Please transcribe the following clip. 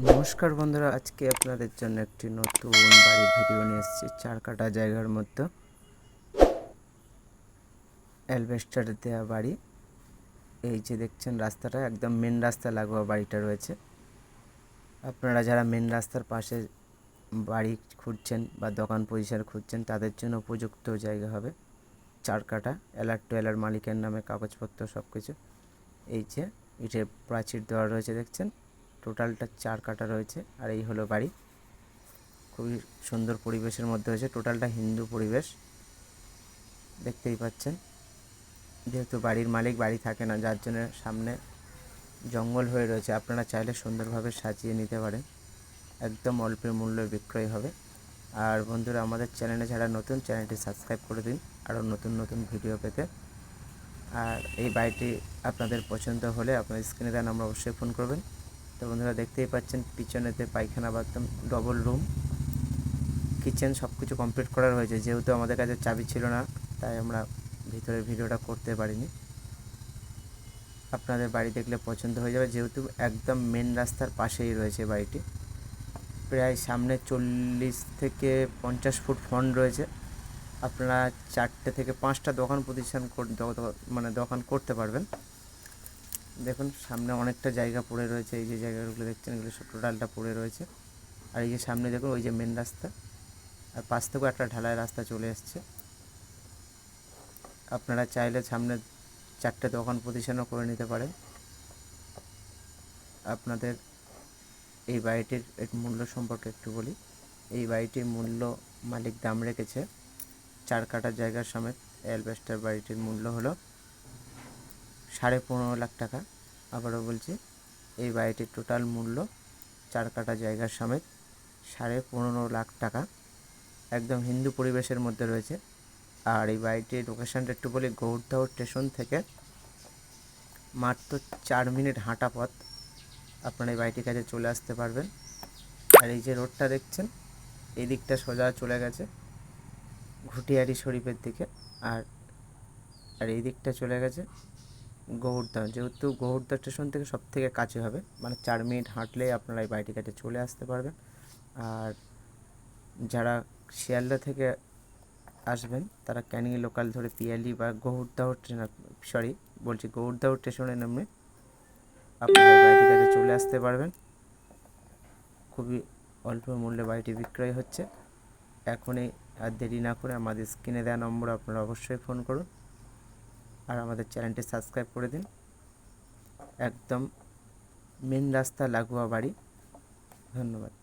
নমস্কার বন্ধুরা, আজকে আপনাদের জন্য একটি নতুন বাড়ির ভিডিও নিয়ে এসেছি। 4 কাঠা জায়গার মধ্যে অ্যালবেস্টার দেওয়া বাড়ি। এই যে দেখছেন রাস্তাটা একদম মেন রাস্তা লাগোয়া বাড়িটা রয়েছে। আপনারা যারা মেন রাস্তার পাশে বাড়ি খুঁজছেন বা দোকান পজিশন খুঁজছেন তাদের জন্য উপযুক্ত জায়গা হবে। 4 কাঠা এলার টু এলার মালিকের নামে কাগজপত্র সব কিছু। এই যে ইটের প্রাচীর দেওয়া রয়েছে দেখছেন, টোটালটা 4 কাঠা রয়েছে। আর এই হলো বাড়ি, খুবই সুন্দর পরিবেশের মধ্যে হয়েছে। টোটালটা হিন্দু পরিবেশ দেখতেই পাচ্ছেন। যেহেতু বাড়ির মালিক বাড়ি থাকে না, যার জন্য সামনে জঙ্গল হয়ে রয়েছে। আপনারা চাইলে সুন্দরভাবে সাজিয়ে নিতে পারেন, একদম অল্পের মূল্যে বিক্রয় হবে। আর বন্ধুরা, আমাদের চ্যানেলে যারা নতুন, চ্যানেলটি সাবস্ক্রাইব করে দিন আরও নতুন নতুন ভিডিও পেতে। আর এই বাড়িটি আপনাদের পছন্দ হলে আপনার স্ক্রিনে দেওয়া নাম্বার অবশ্যই ফোন করবেন। তো বন্ধুরা, দেখতেই পাচ্ছেন পিছনেতে পায়খানা, বাথরুম, ডবল রুম, কিচেন সব কিছু কমপ্লিট করা রয়েছে। যেহেতু আমাদের কাছে চাবি ছিল না, তাই আমরা ভিতরের ভিডিওটা করতে পারিনি। আপনাদের বাড়ি দেখলে পছন্দ হয়ে যাবে, যেহেতু একদম মেন রাস্তার পাশেই রয়েছে বাড়িটি। প্রায় সামনে 40 থেকে 50 ফুট ফ্রন্ট রয়েছে। আপনারা 4টে থেকে 5টা দোকান প্রতিষ্ঠান মানে দোকান করতে পারবেন। দেখুন সামনে অনেকটা জায়গা পড়ে রয়েছে। এই যে জায়গাগুলো দেখছেন, এগুলো সব টোটালটা পড়ে রয়েছে। আর এই যে সামনে দেখুন, ওই যে মেন রাস্তা, আর পাশ থেকেও একটা ঢালাই রাস্তা চলে এসছে। আপনারা চাইলে সামনে 4টে দোকান প্রতিষ্ঠানও করে নিতে পারেন। আপনাদের এই বাড়িটির মূল্য সম্পর্কে একটু বলি। এই বাড়িটির মূল্য মালিক দাম রেখেছে 4 কাঠা জায়গার সমেত। অ্যালবেস্টার বাড়িটির মূল্য হলো 15.5 লাখ টাকা। আবারও বলছি, এই বাড়িটির টোটাল মূল্য 4 কাঠা জায়গার সমেত 15.5 লাখ টাকা। একদম হিন্দু পরিবেশের মধ্যে রয়েছে। আর এই বাড়িটির লোকেশানটা একটু বলি, গৌরদহ স্টেশন থেকে মাত্র 4 মিনিট হাঁটা পথ আপনারা এই বাড়িটির কাছে চলে আসতে পারবেন। আর এই যে রোডটা দেখছেন, এই দিকটা সোজা চলে গেছে ঘুটিয়ারি শরীফের দিকে। আর আর এই দিকটা চলে গেছে গৌরদহ। যেহেতু গৌরদহ স্টেশন থেকে সব থেকে কাছে হবে, মানে 4 মিনিট হাঁটলেই আপনারা এই বাড়িটির কাছে চলে আসতে পারবেন। আর যারা শিয়ালদা থেকে আসবেন তারা ক্যানিং লোকাল ধরে পিয়ালি বা গৌরদহ গৌরদহ স্টেশনে নামে আপনারা এই বাড়িটির কাছে চলে আসতে পারবেন। খুবই অল্প মূল্যে বাড়িটি বিক্রয় হচ্ছে। এখনই আর দেরি না করে আমাদের স্ক্রিনে দেওয়া নম্বর আপনারা অবশ্যই ফোন করুন আর আমাদের চ্যানেলটি সাবস্ক্রাইব করে দিন। একদম মেন রাস্তা লাগোয়া বাড়ি। ধন্যবাদ।